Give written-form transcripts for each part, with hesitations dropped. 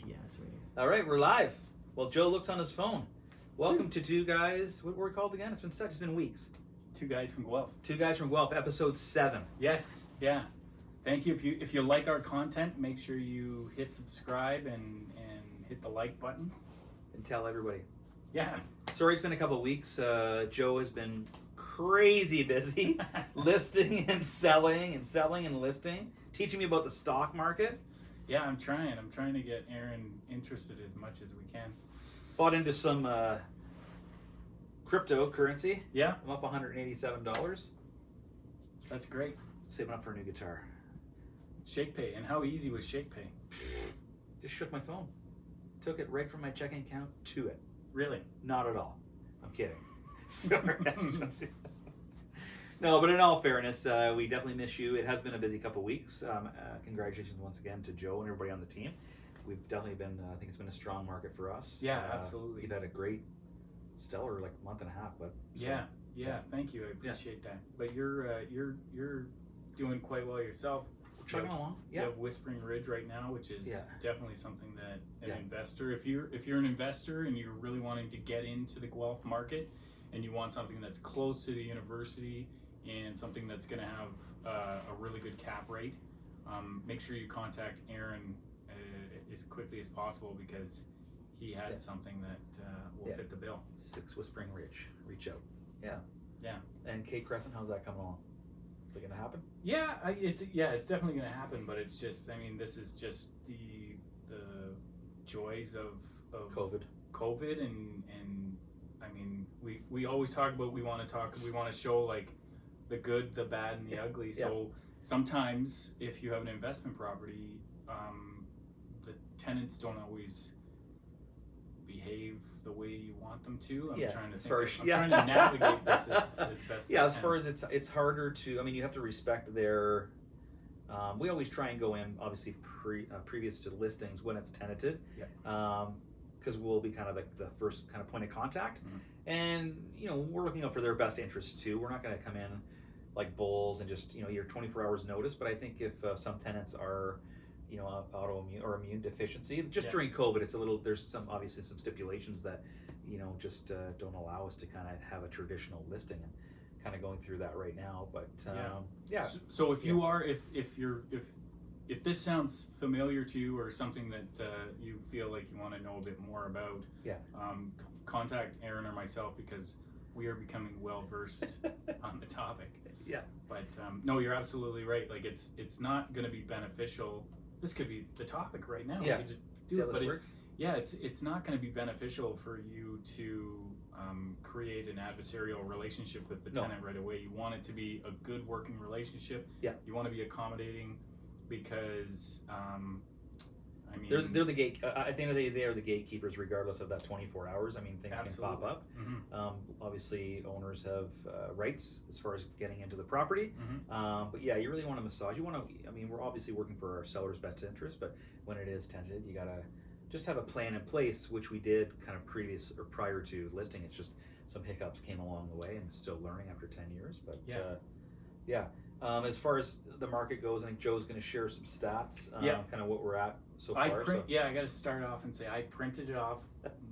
Yes, right here. All right, we're live. Well, Joe looks on his phone. Welcome to Two Guys. What were we called again? It's been weeks. Two Guys from Guelph. Two Guys from Guelph, episode 7. Yes, yeah. Thank you. If you like our content, make sure you hit subscribe and hit the like button. And tell everybody. Yeah. Sorry, it's been a couple of weeks. Joe has been crazy busy listing and selling and listing, teaching me about the stock market. Yeah, I'm trying to get Aaron interested as much as we can. Bought into some cryptocurrency. Yeah. I'm up $187. That's great. Saving up for a new guitar. ShakePay. And how easy was ShakePay? Just shook my phone. Took it right from my checking account to it. Really? Not at all. I'm kidding. Sorry. No, but in all fairness, we definitely miss you. It has been a busy couple of weeks. Congratulations once again to Joe and everybody on the team. We've definitely been, I think it's been a strong market for us. Yeah, absolutely. You've had a great, stellar month and a half. But yeah, thank you. I appreciate that. But you're doing quite well yourself. Chugging along. You have Whispering Ridge right now, which is definitely something that an investor, if you're an investor and you're really wanting to get into the Guelph market and you want something that's close to the university and something that's going to have a really good cap rate, make sure you contact Aaron as quickly as possible because he has something that will fit the bill. 6 Whispering Ridge. Reach out. Yeah. And Kate Crescent, how's that coming along? Is it going to happen? Yeah, it's definitely going to happen, but it's just, this is just the joys of COVID and we always talk about we want to show like the good, the bad, and the ugly. So sometimes if you have an investment property, the tenants don't always behave the way you want them to. I'm trying to navigate this as best as I can. As far as it's harder to, you have to respect their, we always try and go in, obviously, previous to listings when it's tenanted. Because we'll be kind of like the first kind of point of contact. And, we're looking out for their best interests too. We're not going to come in like bulls and just, you're 24 hours notice. But I think if some tenants are, autoimmune or immune deficiency, just during COVID, it's a little, there's obviously some stipulations that, just don't allow us to kind of have a traditional listing and kind of going through that right now. But So if you are, if this sounds familiar to you or something that you feel like you want to know a bit more about, contact Aaron or myself because we are becoming well versed on the topic. But no, you're absolutely right. Like it's not going to be beneficial. This could be the topic right now. We could just do it, but it's not going to be beneficial for you to create an adversarial relationship with the tenant right away. You want it to be a good working relationship. You want to be accommodating because they're the gate. At the end of the day, they are the gatekeepers, regardless of that 24 hours. Things can pop up. Obviously, owners have rights as far as getting into the property. But you really want to massage. You want to. We're obviously working for our seller's best interest, but when it is tenanted, you gotta just have a plan in place, which we did kind of previous or prior to listing. It's just some hiccups came along the way, and still learning after 10 years. But as far as the market goes, I think Joe's going to share some stats, kind of what we're at so far. I got to start off and say I printed it off.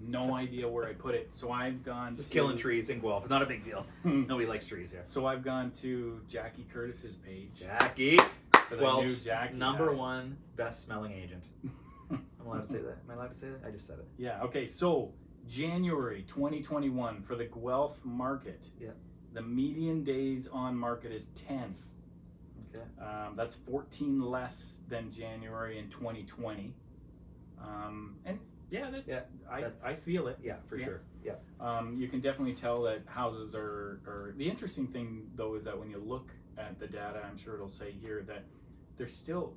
No idea where I put it. So I've gone just killing trees in Guelph. Not a big deal. Nobody likes trees here. So I've gone to Jackie Curtis's page. Jackie, Guelph's number one best smelling agent. I'm allowed to say that. Am I allowed to say that? I just said it. Yeah. Okay. So January 2021 for the Guelph market. The median days on market is 10. Okay. That's 14 less than January in 2020. I feel it. Yeah, for sure. You can definitely tell that houses are. The interesting thing though is that when you look at the data, I'm sure it'll say here that there's still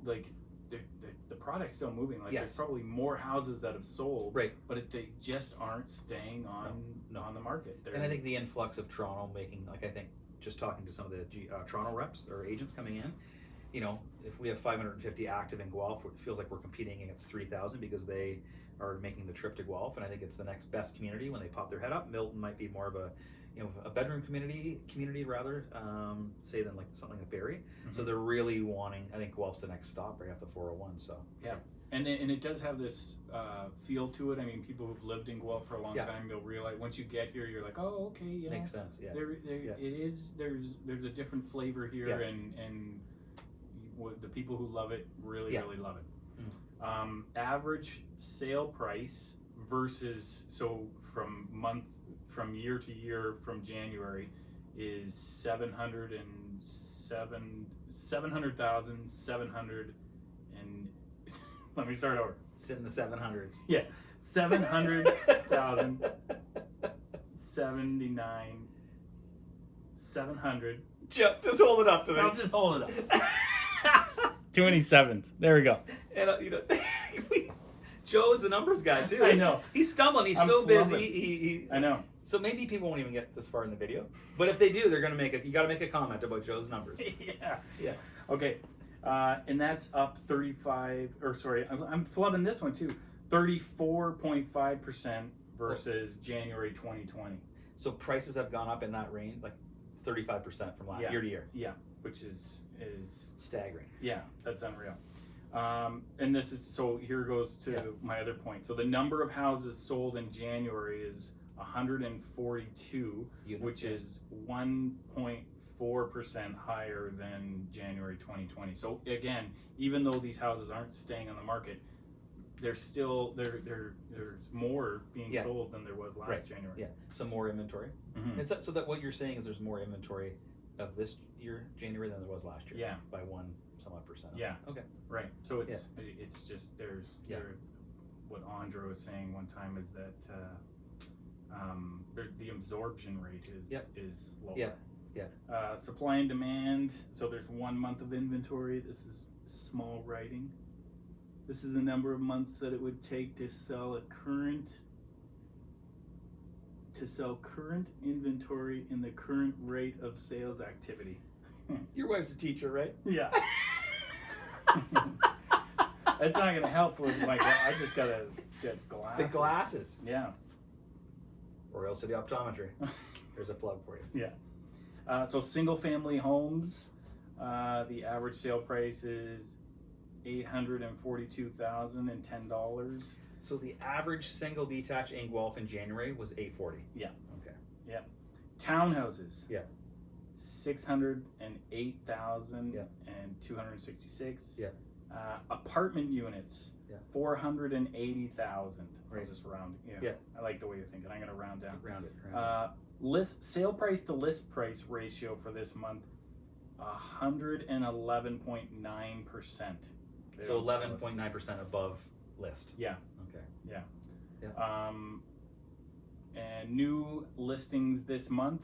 the product's still moving. There's probably more houses that have sold, but they just aren't staying on the market. And I think the influx of Toronto making, I think just talking to some of the Toronto reps or agents coming in, if we have 550 active in Guelph, it feels like we're competing against 3,000 because they are making the trip to Guelph, and I think it's the next best community when they pop their head up. Milton might be more of a a bedroom community rather, say than something like Barrie. So they're really wanting. I think Guelph's the next stop right off the 401. So And it does have this feel to it. I mean, people who've lived in Guelph for a long time, you'll realize once you get here, you're like, oh, okay, you makes sense. Yeah, it is. There's a different flavor here, and the people who love it really love it. Average sale price versus from year to year from January is 700,700 and let me start over. It's in the 700s. Yeah, 700,000 79 700. Just hold it up to me. I'll just hold it up. Too many sevens. There we go. And Joe's the numbers guy too. I know. He's stumbling. He's so busy. I know. So maybe people won't even get this far in the video, but if they do, they're gonna make it. You got to make a comment about Joe's numbers. Yeah. Okay, and that's up 35. Or sorry, I'm flubbing this one too. 34.5% versus January 2020. So prices have gone up in that range, like 35% from last year to year. Yeah, which is staggering. Yeah, that's unreal. And this is, so here goes to my other point. So the number of houses sold in January is 142 units, which is 1.4% higher than January 2020. So again, even though these houses aren't staying on the market, there's still there's more being sold than there was last January. Yeah, some more inventory. Mm-hmm. So that what you're saying is there's more inventory of this year January than there was last year. Yeah, by 1 some odd percent. Yeah. Okay. Right. So it's just there's what Andra was saying one time is that the absorption rate is lower. Yeah. Yeah. Supply and demand. So there's 1 month of inventory. This is small writing. This is the number of months that it would take to sell current inventory in the current rate of sales activity. Your wife's a teacher, right? Yeah. That's not going to help with my. I just got to get glasses. The glasses. Yeah. Royal City Optometry. There's a plug for you. Yeah. So single family homes, the average sale price is $842,010. So the average single detached in Guelph in January was $840. Yeah. Okay. Yeah. Townhouses. Yeah. 608,266. Yeah. Apartment units. Yeah. 480,000. Right. I'll just round. Yeah. I like the way you're thinking. I'm going to round down. Round it. Sale price to list price ratio for this month, 111.9%. So 11.9% above list. Yeah. Okay. Yeah. Yeah. And new listings this month,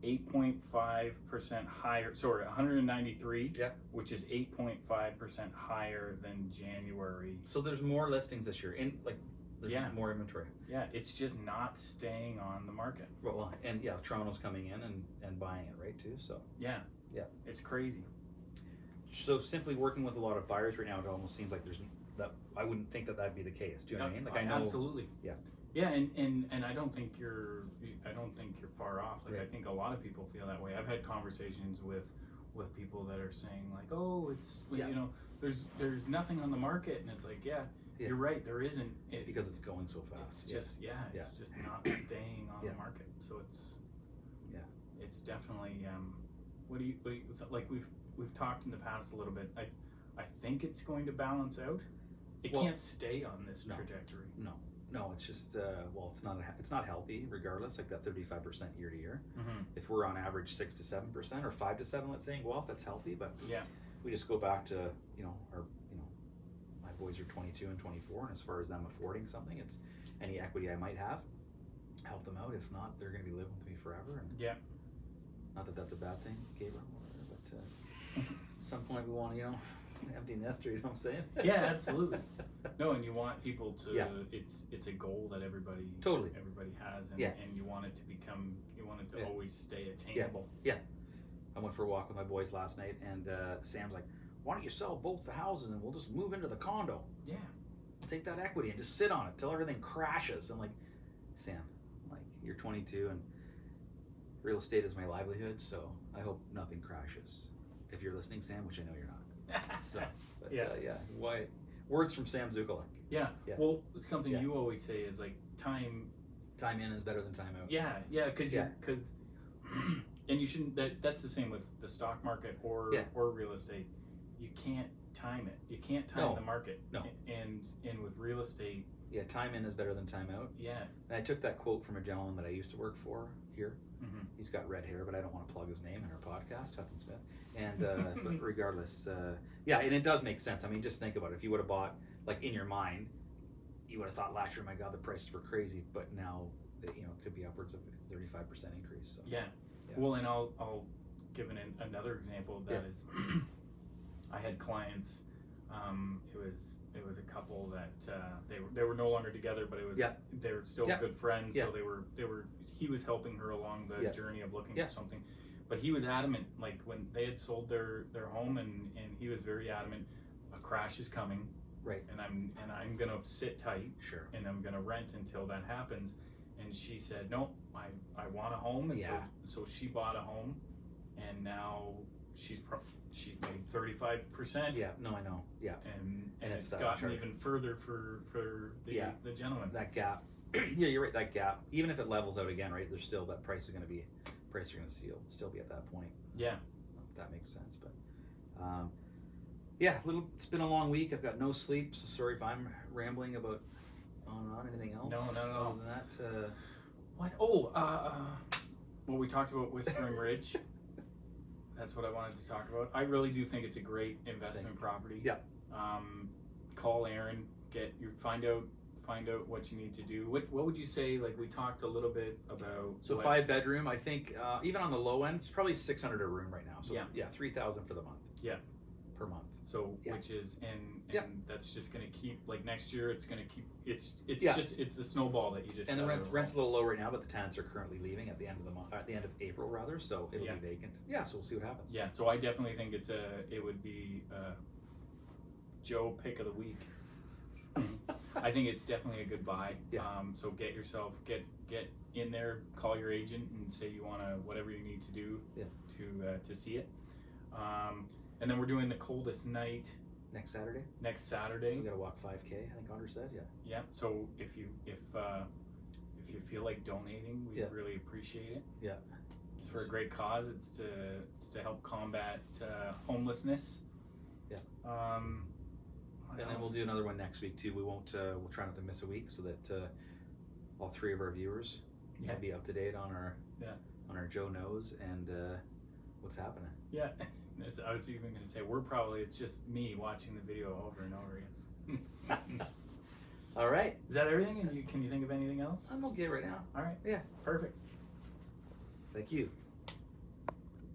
8.5% higher. Sorry, 193. Yeah. Which is 8.5% higher than January. So there's more listings this year. There's more inventory. Yeah, it's just not staying on the market. Well, and Toronto's coming in and buying it, right, too. So yeah, it's crazy. So simply working with a lot of buyers right now, it almost seems like I wouldn't think that'd be the case. Do you know what I mean? Like I know absolutely. Yeah. Yeah, and I don't think you're far off. Like I think a lot of people feel that way. I've had conversations with people that are saying like, oh, it's there's nothing on the market, and it's like you're right, there isn't because it's going so fast. It's just it's just not staying on the market. So it's definitely what do you like we've talked in the past a little bit. I think it's going to balance out. It can't stay on this trajectory. No, it's just it's not healthy regardless. Like that 35% year to year. Mm-hmm. If we're on average 6 to 7% or 5 to 7, let's say in Guelph, that's healthy. But we just go back to my boys are 22 and 24, and as far as them affording something, it's any equity I might have, help them out. If not, they're going to be living with me forever. And not that that's a bad thing, Gabriel, but at some point we want empty nester, you know what I'm saying? Yeah, absolutely. No, and you want people to. It's a goal that everybody has, and you want it to always stay attainable. Yeah. I went for a walk with my boys last night, and Sam's like, "Why don't you sell both the houses and we'll just move into the condo? Yeah, take that equity and just sit on it till everything crashes." I'm like, Sam, you're 22 and real estate is my livelihood, so I hope nothing crashes. If you're listening, Sam, which I know you're not. So, but, Words from Sam Zuccala. Yeah. Yeah. Well, something Yeah. you always say is like time in is better than time out. Yeah, because and you shouldn't. That's the same with the stock market or real estate. You can't time it. You can't time the market. No. And with real estate. Yeah, time in is better than time out. Yeah. And I took that quote from a gentleman that I used to work for here. Mm-hmm. He's got red hair, but I don't want to plug his name in our podcast, Hudson Smith. And but regardless, yeah, and it does make sense. I mean, just think about it. If you would have bought, like in your mind, you would have thought last year, my God, the prices were crazy, but now, it could be upwards of 35% increase. So. Yeah. Well, and I'll give another example of that is, I had clients. It was a couple that they were no longer together, but it was they were still good friends. So they were he was helping her along the journey of looking for something, but he was adamant. Like when they had sold their home, and he was very adamant, a crash is coming, right? And I'm gonna sit tight, sure, and I'm gonna rent until that happens. And she said, no, I want a home, and so she bought a home, and now she's made 35%. Yeah, no, I know. Yeah, and it's gotten even further for the gentleman. That gap. Yeah, you're right. That gap, even if it levels out again, right? There's still that price are going to still be at that point. Yeah, if that makes sense. But it's been a long week. I've got no sleep, so sorry if I'm rambling about on anything else. No. Other than that, what? Oh, well, we talked about Whispering Ridge. That's what I wanted to talk about. I really do think it's a great investment property. Yeah. Call Aaron. Find out what you need to do. What would you say? Like we talked a little bit about. So 5-bedroom. I think even on the low end, it's probably $600 a room right now. So $3,000 for the month. Yeah. Per month. So which is and that's just going to keep like next year. It's going to keep. It's the snowball that you just. And the rent's a little low right now, but the tenants are currently leaving at the end of the month, at the end of April rather. So it'll be vacant. Yeah. So we'll see what happens. Yeah. So I definitely think it would be Joe pick of the week. I think it's definitely a good buy. Yeah. So get in there, call your agent, and say you want to whatever you need to do to see it. And then we're doing the coldest night next Saturday. So we got to walk 5K. I think Andre said, Yeah. So if you feel like donating, we really appreciate it. Yeah. It's for a great cause. It's to help combat homelessness. Yeah. And then we'll do another one next week too. We won't. We'll try not to miss a week so that all three of our viewers can be up to date on our Joe knows and what's happening. Yeah. I was even going to say it's just me watching the video over and over again. All right. Is that everything? And can you think of anything else? I'm okay right now. All right. Yeah. Perfect. Thank you.